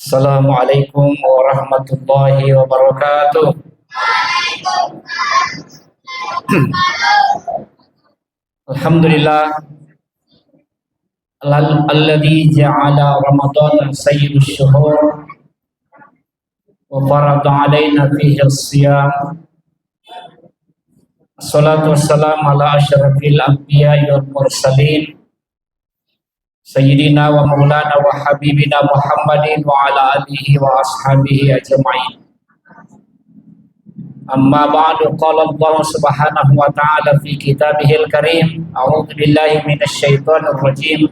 Assalamualaikum warahmatullahi wabarakatuh. Alhamdulillah alladzi ja'ala Ramadhana sayyidus syuhur wa farada alaina fihi as-siyam. Assalatu wassalamu ala asyrafil anbiya'i wal mursalin Sayyidina wa maulana wa habibina Muhammadin wa ala alihi wa ashabihi ajma'in. Amma ba'du, qala Allah subhanahu wa ta'ala fi kitabihil karim, a'udzu billahi minasy syaithanir rajim.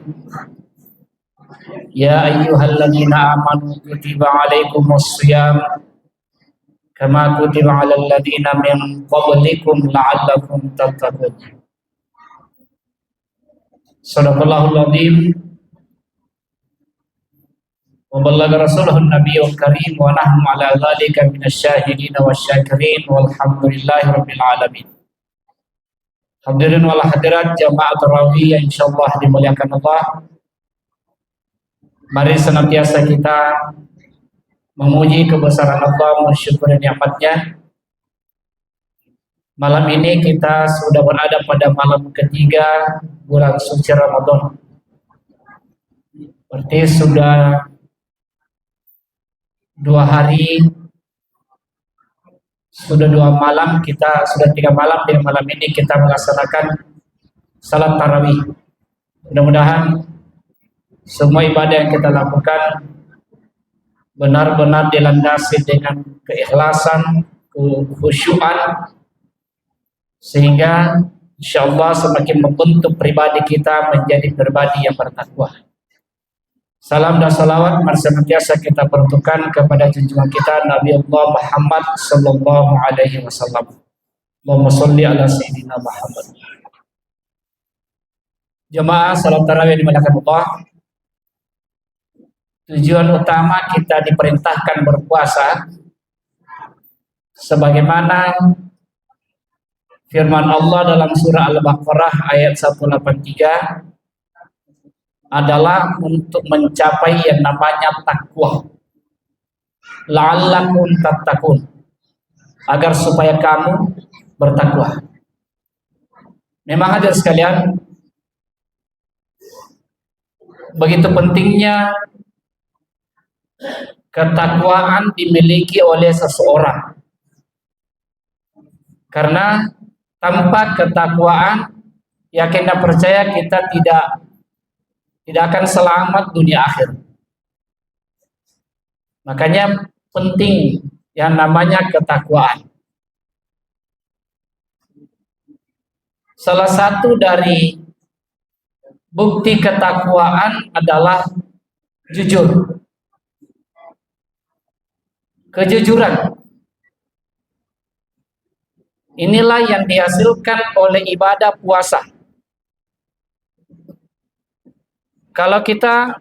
Ya ayyuhalladzina amanu kutiba 'alaikumus shiyam kama kutiba 'alal ladzina min qablikum la'allakum tattaqun. Shadaqallahul adzim. Wa ballagha rasulun nabiyyul karim wa nahnu ala dzalika minasyahidin wasyakirin walhamdulillahi rabbil alamin. Hadirin wal hadirat jamaah tarawih yang insyaallah dimuliakan Allah. Mari senantiasa kita memuji kebesaran Allah, mensyukuri nikmat-Nya. Malam ini kita sudah berada pada malam ketiga bulan suci Ramadan. Berarti sudah 2 hari, sudah 2 malam, kita sudah 3 malam. Di malam ini kita melaksanakan salat tarawih. Mudah-mudahan semua ibadah yang kita lakukan benar-benar dilandasi dengan keikhlasan, kekhusyuan, sehingga insyaallah semakin membentuk pribadi kita menjadi pribadi yang bertakwa. Salam dan salawat senantiasa kita peruntukkan kepada junjungan kita Nabi Allah Muhammad sallallahu alaihi wasallam. Allahumma sholli ala sayyidina Muhammad. Jemaah salat tarawih dimuliakan Allah. Tujuan utama kita diperintahkan berpuasa sebagaimana firman Allah dalam surah Al-Baqarah ayat 183 adalah untuk mencapai yang namanya takwa. La'allakum tattaqun, agar supaya kamu bertakwa. Memang hadir sekalian, begitu pentingnya ketakwaan dimiliki oleh seseorang. Karena tanpa ketakwaan, yakin dan percaya kita tidak akan selamat dunia akhir. Makanya penting yang namanya ketakwaan. Salah satu dari bukti ketakwaan adalah jujur. Kejujuran. Inilah yang dihasilkan oleh ibadah puasa. Kalau kita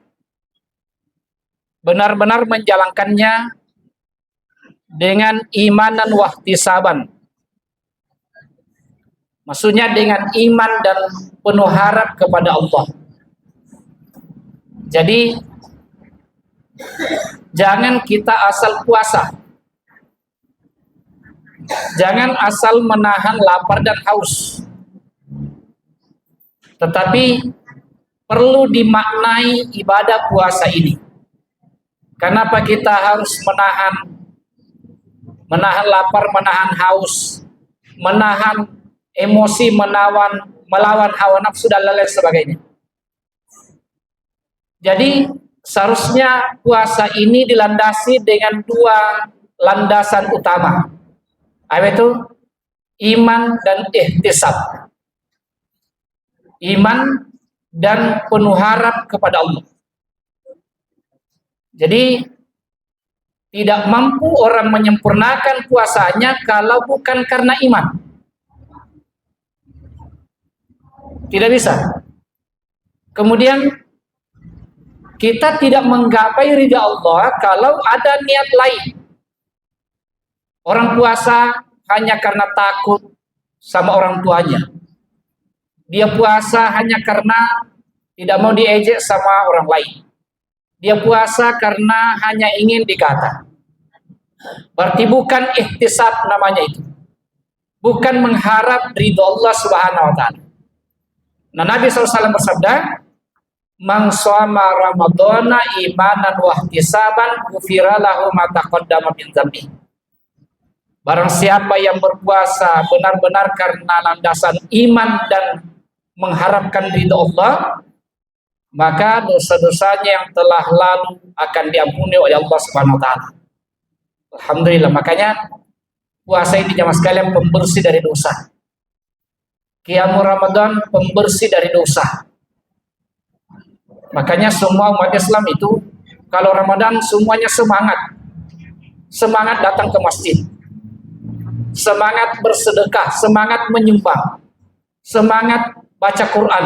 benar-benar menjalankannya dengan iman dan wahtisaban, maksudnya dengan iman dan penuh harap kepada Allah. Jadi jangan kita asal puasa, jangan asal menahan lapar dan haus, tetapi perlu dimaknai ibadah puasa ini. Kenapa kita harus menahan lapar, menahan haus, menahan emosi, melawan hawa nafsu dan lain sebagainya. Jadi seharusnya puasa ini dilandasi dengan 2 landasan utama, yaitu iman dan ihtisab. Iman dan penuh harap kepada Allah. Jadi tidak mampu orang menyempurnakan puasanya kalau bukan karena iman. Tidak bisa. Kemudian kita tidak menggapai ridha Allah kalau ada niat lain. Orang puasa hanya karena takut sama orang tuanya. Dia puasa hanya karena tidak mau diejek sama orang lain. Dia puasa karena hanya ingin dikata. Berarti bukan ihtisab namanya itu. Bukan mengharap ridho Allah Subhanahu wa taala. Nah, Nabi SAW bersabda, "Man shoma ramadhana imanan wa ihtisaban ghufira lahu ma taqaddama min dzambi." Barang siapa yang berpuasa benar-benar karena landasan iman dan mengharapkan ridho Allah, maka dosa-dosanya yang telah lalu akan diampuni oleh Allah Subhanahu wa taala. Alhamdulillah, makanya puasa ini jamaah sekalian pembersih dari dosa. Qiyamul Ramadan pembersih dari dosa. Makanya semua umat Islam itu kalau Ramadan semuanya semangat. Semangat datang ke masjid. Semangat bersedekah, semangat menyumbang. Semangat baca Quran.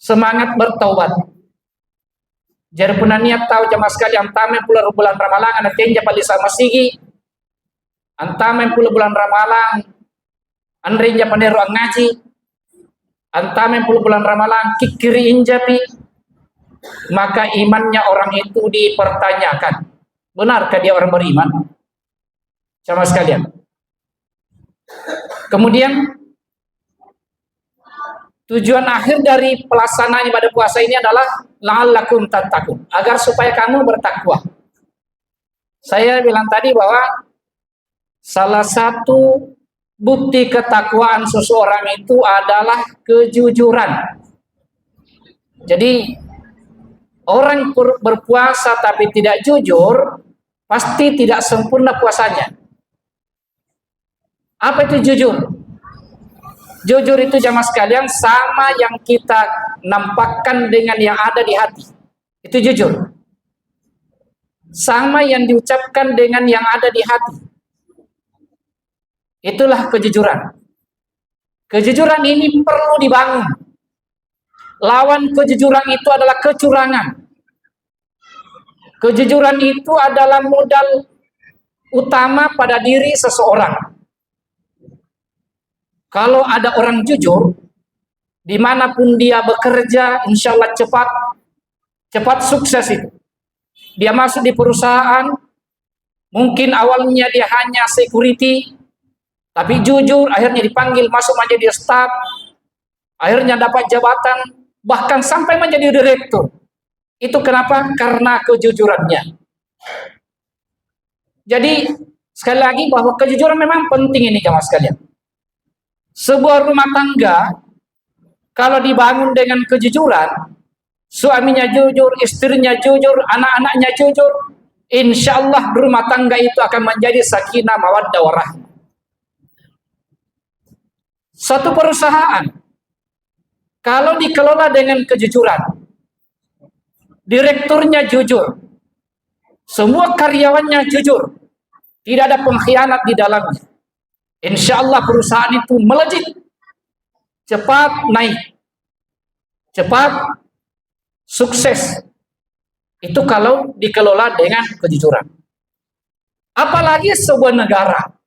Semangat bertaubat. Jadi puna niat tahu jamaah sekalian tamen pula bulan Ramalan anak tenja pali sama sigi. Antamen pula bulan Ramalan Andrenya pandero ngaji, antamen puluh bulan Ramalan kikiri injapi, maka imannya orang itu dipertanyakan. Benarkah dia orang beriman? Sama sekalian. Kemudian tujuan akhir dari pelaksanaan ibadah puasa ini adalah la'allakum tattaqun, agar supaya kamu bertakwa. Saya bilang tadi bahwa salah satu bukti ketakwaan seseorang itu adalah kejujuran. Jadi orang berpuasa tapi tidak jujur pasti tidak sempurna puasanya. Apa itu jujur? Jujur itu jamaah sekalian sama yang kita nampakkan dengan yang ada di hati. Itu jujur. Sama yang diucapkan dengan yang ada di hati. Itulah kejujuran. Kejujuran ini perlu dibangun. Lawan kejujuran itu adalah kecurangan. Kejujuran itu adalah modal utama pada diri seseorang. Kalau ada orang jujur, dimanapun dia bekerja, insya Allah cepat sukses itu. Dia masuk di perusahaan, mungkin awalnya dia hanya security, tapi jujur, akhirnya dipanggil masuk menjadi staf, akhirnya dapat jabatan, bahkan sampai menjadi direktur. Itu kenapa? Karena kejujurannya. Jadi, sekali lagi bahwa kejujuran memang penting ini jamaah sekalian. Sebuah rumah tangga, kalau dibangun dengan kejujuran, suaminya jujur, istrinya jujur, anak-anaknya jujur, insya Allah rumah tangga itu akan menjadi sakinah mawaddah warahmah. Satu perusahaan kalau dikelola dengan kejujuran, direkturnya jujur, semua karyawannya jujur, tidak ada pengkhianat di dalamnya, insya Allah perusahaan itu melejit, cepat naik, cepat sukses. Itu kalau dikelola dengan kejujuran. Apalagi sebuah negara,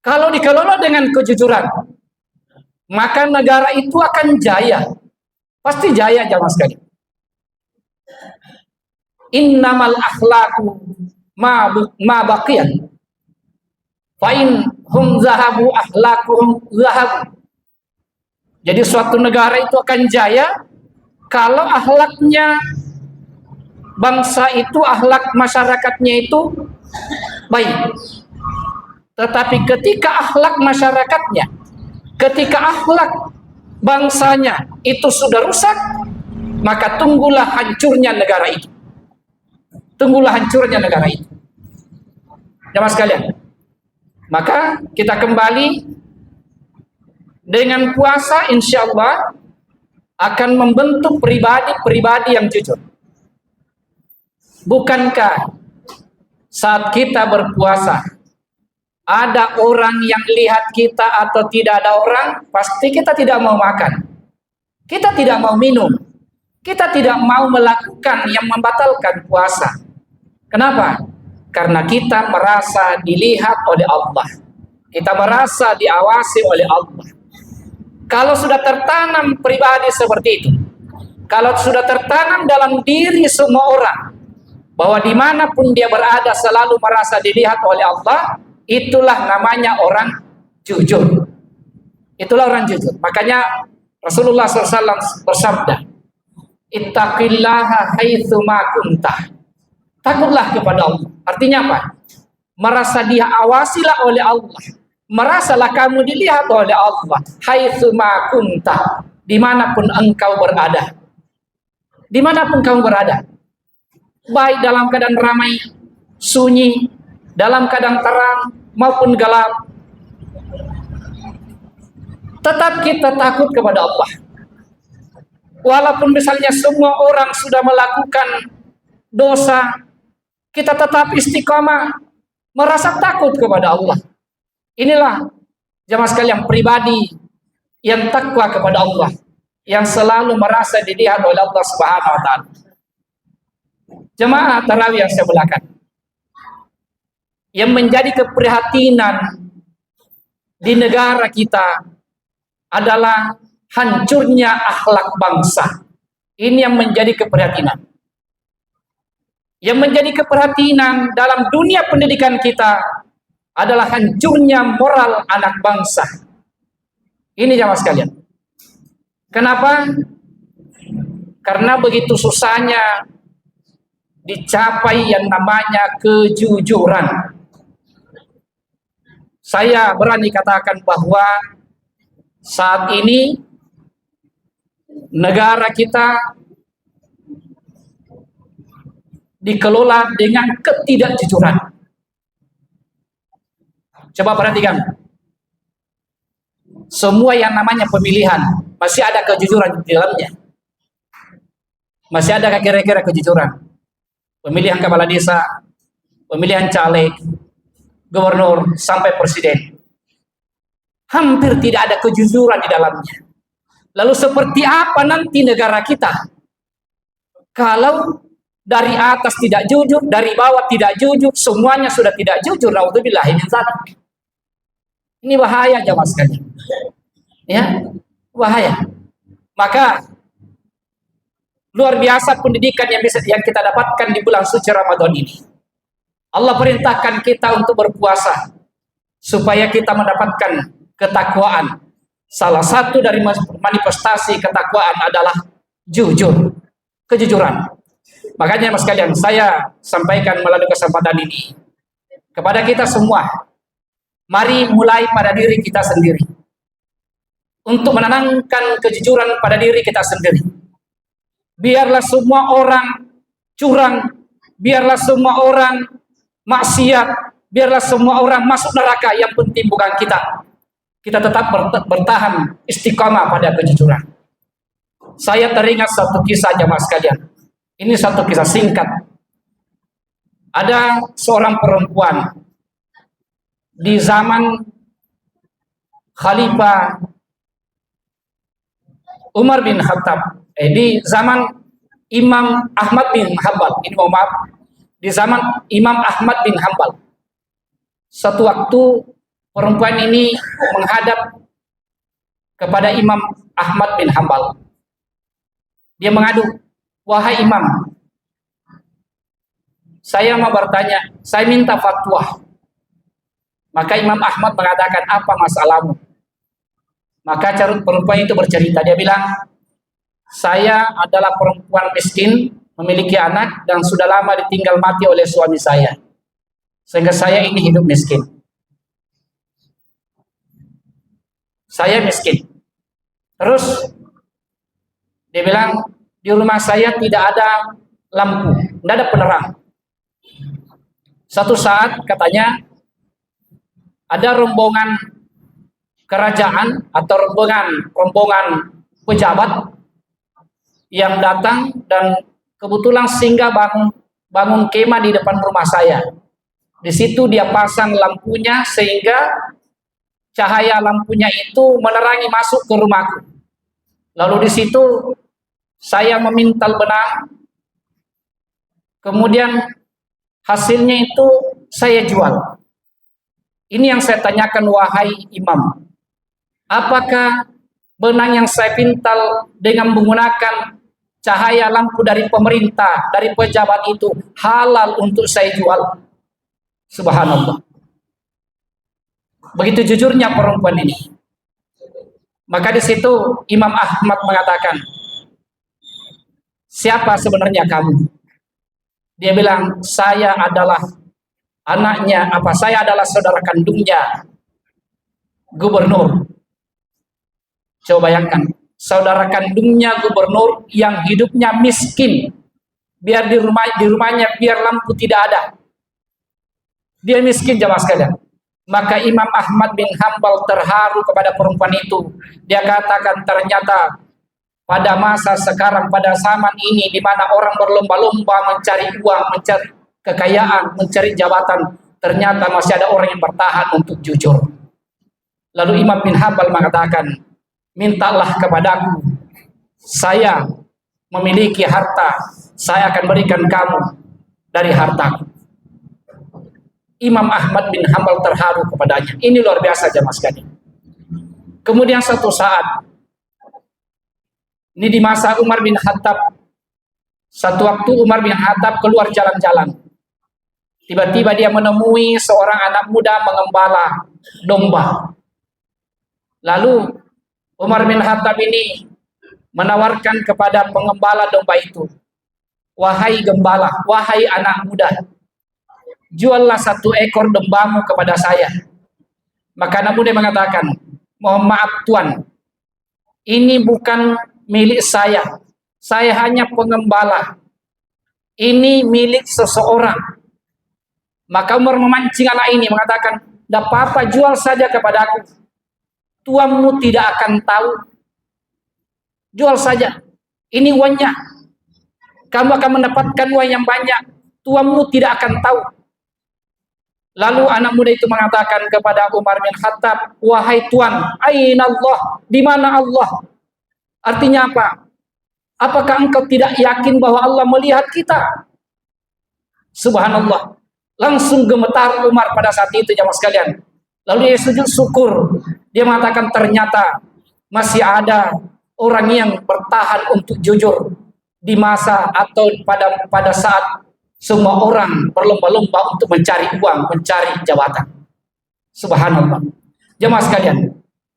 kalau dikelola dengan kejujuran, maka negara itu akan jaya. Pasti jaya jamaah sekalian. Innamal akhlaqu ma baqiyan. Fa in hum zahabu akhlaquhum zahabu. Jadi suatu negara itu akan jaya kalau akhlaknya bangsa itu, akhlak masyarakatnya itu baik. Tetapi ketika akhlak masyarakatnya, ketika akhlak bangsanya itu sudah rusak, maka tunggulah hancurnya negara itu. Tunggulah hancurnya negara itu. Jamaah sekalian, maka kita kembali dengan puasa, insya Allah akan membentuk pribadi-pribadi yang jujur. Bukankah saat kita berpuasa ada orang yang lihat kita atau tidak ada orang, pasti kita tidak mau makan, kita tidak mau minum, kita tidak mau melakukan yang membatalkan puasa. Kenapa? Karena kita merasa dilihat oleh Allah, kita merasa diawasi oleh Allah. Kalau sudah tertanam pribadi seperti itu, Kalau sudah tertanam dalam diri semua orang bahwa dimanapun dia berada selalu merasa dilihat oleh Allah, itulah namanya orang jujur. Itulah orang jujur. Makanya Rasulullah SAW bersabda, ittaqillaha haitsu ma kuntah. Takutlah kepada Allah. Artinya apa? Merasa dia awasilah oleh Allah. Merasalah kamu dilihat oleh Allah. Haitsu ma kuntah. Dimanapun engkau berada. Dimanapun kamu berada. Baik dalam keadaan ramai, sunyi, dalam keadaan terang, maupun gelap. Tetap kita takut kepada Allah. Walaupun misalnya semua orang sudah melakukan dosa, kita tetap istiqamah, merasa takut kepada Allah. Inilah jemaah sekalian pribadi yang takwa kepada Allah, yang selalu merasa dilihat oleh Allah Subhanahu wa taala. Jemaah tarawih yang saya muliakan, yang menjadi keprihatinan di negara kita adalah hancurnya akhlak bangsa. Ini yang menjadi keprihatinan. Yang menjadi keprihatinan dalam dunia pendidikan kita adalah hancurnya moral anak bangsa. Ini jamaah sekalian. Kenapa? Karena begitu susahnya dicapai yang namanya kejujuran. Saya berani katakan bahwa saat ini negara kita dikelola dengan ketidakjujuran. Coba perhatikan. Semua yang namanya pemilihan masih ada kejujuran di dalamnya. Masih ada kira-kira kejujuran. Pemilihan kepala desa, pemilihan caleg, gubernur, sampai presiden. Hampir tidak ada kejujuran di dalamnya. Lalu seperti apa nanti negara kita? Kalau dari atas tidak jujur, dari bawah tidak jujur, semuanya sudah tidak jujur. Naudzubillah min dzalik. Ini bahaya jemaah sekalian. Ya, bahaya. Maka luar biasa pendidikan yang kita dapatkan di bulan suci Ramadan ini. Allah perintahkan kita untuk berpuasa supaya kita mendapatkan ketakwaan. Salah satu dari manifestasi ketakwaan adalah jujur, kejujuran. Makanya mas sekalian, saya sampaikan melalui kesempatan ini kepada kita semua, mari mulai pada diri kita sendiri untuk menanamkan kejujuran pada diri kita sendiri. Biarlah semua orang curang, biarlah semua orang maksiat, biarlah semua orang masuk neraka, yang penting bukan kita. Kita tetap bertahan istiqamah pada kejujuran. Saya teringat satu kisah jemaah sekalian. Ini satu kisah singkat. Ada seorang perempuan di zaman Khalifah Umar bin Khattab, di zaman Imam Ahmad bin Hanbal. Ini mohon maaf, di zaman Imam Ahmad bin Hanbal. Satu waktu perempuan ini menghadap kepada Imam Ahmad bin Hanbal. Dia mengadu, wahai Imam, saya mau bertanya, saya minta fatwa. Maka Imam Ahmad mengatakan, apa masalahmu? Maka perempuan itu bercerita, dia bilang, saya adalah perempuan miskin, memiliki anak, dan sudah lama ditinggal mati oleh suami saya, sehingga saya ini hidup miskin. Saya miskin. Terus dia bilang, di rumah saya tidak ada lampu, tidak ada penerang. Satu saat katanya ada rombongan kerajaan atau rombongan pejabat yang datang dan kebetulan singgah bangun kemah di depan rumah saya. Di situ dia pasang lampunya sehingga cahaya lampunya itu menerangi masuk ke rumahku. Lalu di situ saya memintal benang, kemudian hasilnya itu saya jual. Ini yang saya tanyakan, wahai Imam, apakah benang yang saya pintal dengan menggunakan cahaya lampu dari pemerintah, dari pejabat itu halal untuk saya jual. Subhanallah. Begitu jujurnya perempuan ini. Maka di situ Imam Ahmad mengatakan, siapa sebenarnya kamu? Dia bilang, saya adalah anaknya, saya adalah saudara kandungnya gubernur. Coba bayangkan, saudara kandungnya gubernur yang hidupnya miskin. Biar di rumahnya biar lampu tidak ada. Dia miskin jamaah sekalian. Maka Imam Ahmad bin Hanbal terharu kepada perempuan itu. Dia katakan, ternyata pada masa sekarang, pada zaman ini di mana orang berlomba-lomba mencari uang, mencari kekayaan, mencari jabatan, ternyata masih ada orang yang bertahan untuk jujur. Lalu Imam bin Hanbal mengatakan, mintalah kepadaku, saya memiliki harta, saya akan berikan kamu dari hartaku. Imam Ahmad bin Hanbal terharu kepadanya. Ini luar biasa jamaah sekalian. Kemudian satu saat, ini di masa Umar bin Khattab, satu waktu Umar bin Khattab keluar jalan-jalan. Tiba-tiba dia menemui seorang anak muda mengembala domba. Lalu Umar bin Khattab ini menawarkan kepada pengembala domba itu, wahai gembala, wahai anak muda, juallah 1 ekor dombamu kepada saya. Maka anak muda mengatakan, mohon maaf tuan, ini bukan milik saya hanya pengembala, ini milik seseorang. Maka Umar memancing anak ini mengatakan, tidak apa-apa, jual saja kepadaku, tuanmu tidak akan tahu, jual saja, ini uangnya, kamu akan mendapatkan uang yang banyak, tuanmu tidak akan tahu. Lalu anak muda itu mengatakan kepada Umar bin Khattab, wahai tuan, aina Allah, di mana Allah? Artinya apa? Apakah engkau tidak yakin bahwa Allah melihat kita? Subhanallah. Langsung gemetar Umar pada saat itu jamaah sekalian. Lalu dia sujud syukur. Dia mengatakan ternyata masih ada orang yang bertahan untuk jujur di masa atau pada saat semua orang berlomba-lomba untuk mencari uang, mencari jabatan. Subhanallah. Jemaah sekalian,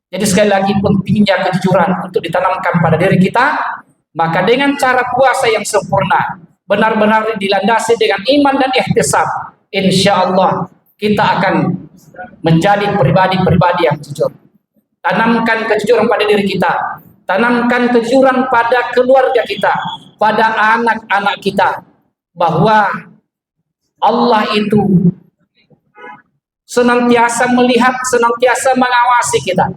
jadi sekali lagi pentingnya kejujuran untuk ditanamkan pada diri kita. Maka dengan cara puasa yang sempurna, benar-benar dilandasi dengan iman dan ihtisab, insya Allah kita akan menjadi pribadi-pribadi yang jujur. Tanamkan kejujuran pada diri kita, tanamkan kejujuran pada keluarga kita, pada anak-anak kita, bahwa Allah itu senantiasa melihat, senantiasa mengawasi kita.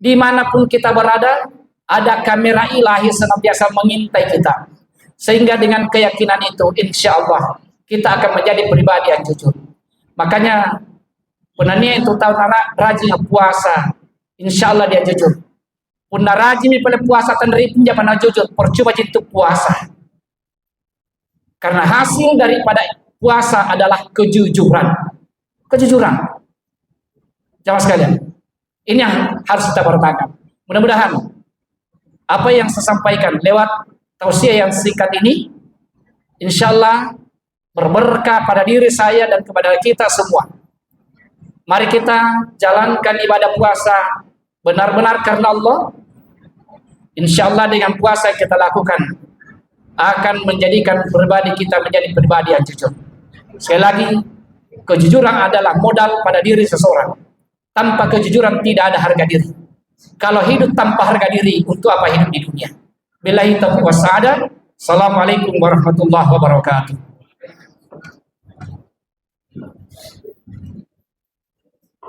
Dimanapun kita berada, ada kamera ilahi senantiasa mengintai kita. Sehingga dengan keyakinan itu, insya Allah kita akan menjadi pribadi yang jujur. Makanya penania itu tahu rajin puasa, insya Allah dia jujur. Pun rajin pada puasa tandri pun jangan jujur, percuma itu puasa. Karena hasil daripada puasa adalah kejujuran. Kejujuran. Jamaah sekalian, ini yang harus kita bertangkap. Mudah-mudahan apa yang saya sampaikan lewat tausiah yang singkat ini, insya Allah berberkah pada diri saya dan kepada kita semua. Mari kita jalankan ibadah puasa benar-benar karena Allah. Insya Allah dengan puasa yang kita lakukan akan menjadikan pribadi kita menjadi pribadi yang jujur. Sekali lagi, kejujuran adalah modal pada diri seseorang. Tanpa kejujuran tidak ada harga diri. Kalau hidup tanpa harga diri, untuk apa hidup di dunia? Billahi taufiq was sa'adah. Assalamualaikum warahmatullahi wabarakatuh.